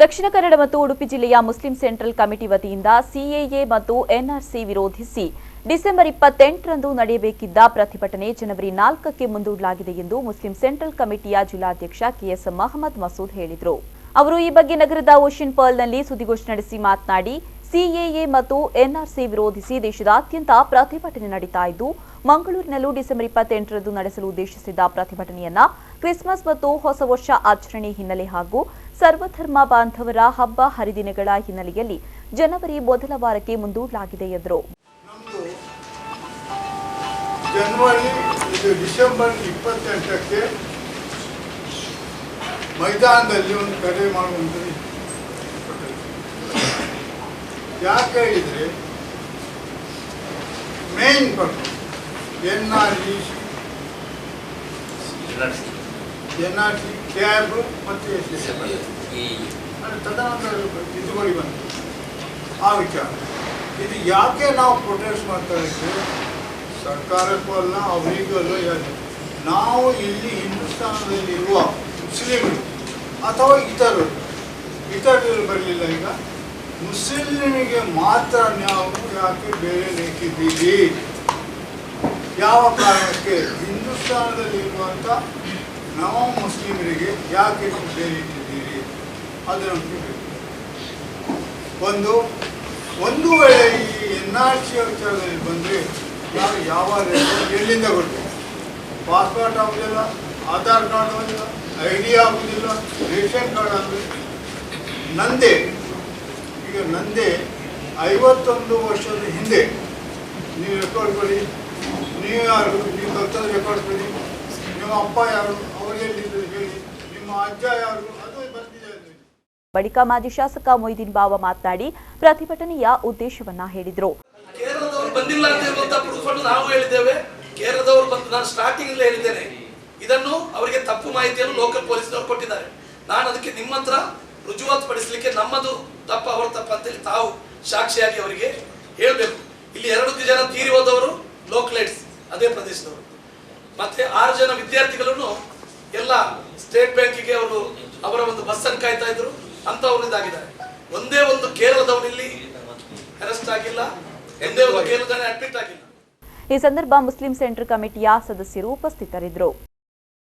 ದಕ್ಷಿಣ ಕನ್ನಡ ಮತ್ತು ಉಡುಪಿ ಜಿಲ್ಲೆಯ Muslim central committee ವತಿಯಿಂದ ಸಿಎಎ ಮತ್ತು ಎನ್ಆರ್ಸಿ ವಿರೋಧಿಸಿ ಡಿಸೆಂಬರ್ 28ರಂದು ನಡೆಯಬೇಕಿದ್ದ ಪ್ರತಿಭಟನೆ ಜನವರಿ 4ಕ್ಕೆ ಮುಂದೂಡಲಾಗಿದೆ ಎಂದು ಮುಸ್ಲಿಂ ಸೆಂಟ್ರಲ್ ಕಮಿಟಿಯ ಜಿಲ್ಲಾಧ್ಯಕ್ಷ ಕೆಎಸ್ ಮಹಮ್ಮದ್ ಮಸೂದ್ ಹೇಳಿದರು. ಅವರು ಈ ಬಗ್ಗೆ ನಗರದ ಓಷನ್ ಪರ್ಲ್ನಲ್ಲಿ ಸುದ್ದಿಗೋಷ್ಠಿ ನಡೆಸಿ ಮಾತನಾಡಿ, ಸಿಎಎ ಮತ್ತು ಎನ್ಆರ್ಸಿ ವಿರೋಧಿಸಿ ದೇಶದಾದ್ಯಂತ ಪ್ರತಿಭಟನೆ ನಡೀತಾ ಇದ್ದು, ಮಂಗಳೂರಿನಲ್ಲೂ ಡಿಸೆಂಬರ್ 28ರಂದು ನಡೆಸಲು ಉದ್ದೇಶಿಸಿದ್ದ ಪ್ರತಿಭಟನೆಯನ್ನ ಕ್ರಿಸ್ಮಸ್ ಮತ್ತು ಹೊಸ ವರ್ಷ ಆಚರಣೆ ಹಿನ್ನೆಲೆ ಹಾಗೂ ಸರ್ವಧರ್ಮ ಬಾಂಧವರ ಹಬ್ಬ ಹರಿದಿನಗಳ ಹಿನ್ನೆಲೆಯಲ್ಲಿ ಜನವರಿ ಮೊದಲ ವಾರಕ್ಕೆ ಮುಂದೂಡಲಾಗಿದೆ ಎಂದರು. ಡಿಸೆಂಬರ್ 28ಕ್ಕೆ ಮೈದಾನದಲ್ಲಿ ಒಂದು ಕರೆ ಮಾಡುವಂಥದ್ದು ಯಾಕೆ ಹೇಳಿದರೆ ಮೇನ್ ಪಟ್ಟು ಎನ್ಆರ್ಸಿ ಕ್ಯಾಬ್ ಮತ್ತು ತದನಂತರ ತಿದ್ದುಪಡಿ ಬಂತು. ಆ ವಿಚಾರ ಇದು ಯಾಕೆ ನಾವು ಪ್ರೊಟೆಸ್ಟ್ ಮಾಡ್ತಾ ಇದ್ದೇವೆ, ಸರ್ಕಾರಕ್ಕೂ ಅಲ್ಲ ಅವರಿಗೂ ಅಲ್ಲ. ಯಾಕೆ ನಾವು ಇಲ್ಲಿ ಹಿಂದೂಸ್ತಾನದಲ್ಲಿರುವ ಮುಸ್ಲಿಮರು ಅಥವಾ ಇತರರು ಬರಲಿಲ್ಲ. ಈಗ ಮುಸ್ಲಿಮಿಗೆ ಮಾತ್ರ ನಾವು ಯಾಕೆ ಬೇರೆ ಲೇಖಿದ್ದೀವಿ, ಯಾವ ಕಾರಣಕ್ಕೆ ಹಿಂದೂಸ್ತಾನದಲ್ಲಿರುವಂಥ ನಾವು ಮುಸ್ಲಿಮರಿಗೆ ಯಾಕೆ ಬೇರೆ ಇಟ್ಟಿದ್ದೀರಿ, ಅದು ನಮಗೆ ಬೇಕು. ಒಂದು ವೇಳೆ ಈ ಎನ್ಆರ್ಸಿ ವಿಚಾರದಲ್ಲಿ ಬಂದರೆ ನಾವು ಯಾವ ಎಲ್ಲಿಂದ ಕೊಡ್ತೇವೆ, ಪಾಸ್ಪೋರ್ಟ್ ಆಗೋದಿಲ್ಲ, ಆಧಾರ್ ಕಾರ್ಡ್ ಆಗೋದಿಲ್ಲ, ID ಆಗೋದಿಲ್ಲ, ರೇಷನ್ ಕಾರ್ಡ್ ಆಗೋದಿಲ್ಲ. ನಂದೇ 51 ವರ್ಷದ ಹಿಂದೆ ನೀವು ರೆಕಾರ್ಡ್ ಕೊಡಿ, ನೀವು ಯಾರು, ನೀವು ಕಲ್ತದ ರೆಕಾರ್ಡ್ ಕೊಡಿ, ನಿಮ್ಮ ಅಪ್ಪ ಯಾರು, ಅವರೆಲ್ಲಿದ್ದರು ಹೇಳಿ, ನಿಮ್ಮ ಅಜ್ಜ ಯಾರು, ಅದು ಬರ್ತಿದೆ. ಬಳಿಕ ಮಾಜಿ ಶಾಸಕ ಮೊಯ್ದೀನ್ ಬಾವ ಮಾತನಾಡಿ ಪ್ರತಿಭಟನೆಯ ಉದ್ದೇಶವನ್ನ ಹೇಳಿದರು. ಕೇರಳದವರು ಬಂದಿಲ್ಲ ಅಂತ ಹೇಳುವಂತ ಪ್ರೂಫ್ ಅನ್ನು ನಾವು ಹೇಳಿದ್ದೇವೆ. ಕೇರಳದವರು ಬಂದು, ನಾನು ಸ್ಟಾರ್ಟಿಂಗ್ ಹೇಳಿದ್ದೇನೆ, ಇದನ್ನು ಅವರಿಗೆ ತಪ್ಪು ಮಾಹಿತಿಯನ್ನು ಲೋಕಲ್ ಪೊಲೀಸ್ನವರು ಕೊಟ್ಟಿದ್ದಾರೆ. ನಾನು ಅದಕ್ಕೆ ನಿಮ್ಮ ಹತ್ರ ರುಜುವಾತು ಪಡಿಸಲಿಕ್ಕೆ ನಮ್ಮದು ತಪ್ಪ ಅವರ ತಪ್ಪ ಅಂತೇಳಿ ತಾವು ಸಾಕ್ಷಿಯಾಗಿ ಅವರಿಗೆ ಹೇಳಬೇಕು. ಇಲ್ಲಿ 2 ಜನ ತೀರಿ ಹೋದವರು ಲೋಕಲೈಟ್ಸ್, ಅದೇ ಪ್ರದೇಶದವರು. ಮತ್ತೆ 6 ಜನ ವಿದ್ಯಾರ್ಥಿಗಳನ್ನು ಎಲ್ಲ ಸ್ಟೇಟ್ ಬ್ಯಾಂಕಿಗೆ ಅವರು ಅವರ ಒಂದು ಬಸ್ ಅನ್ನು ಕಾಯ್ತಾ ಇದ್ರು, ಅಂತವರು ಇದಾಗಿದ್ದಾರೆ. ಒಂದೇ ಒಂದು ಕೇರಳದವರು ಇಲ್ಲಿ ಅರೆಸ್ಟ್ ಆಗಿಲ್ಲ, ಒಂದೇ ಒಂದು ಕೇರಳದಲ್ಲಿ ಅಡ್ಮಿಟ್ ಆಗಿಲ್ಲ. ಈ ಸಂದರ್ಭ ಮುಸ್ಲಿಂ ಸೆಂಟ್ರಲ್ ಕಮಿಟಿಯ ಸದಸ್ಯರು ಉಪಸ್ಥಿತರಿದ್ದರು.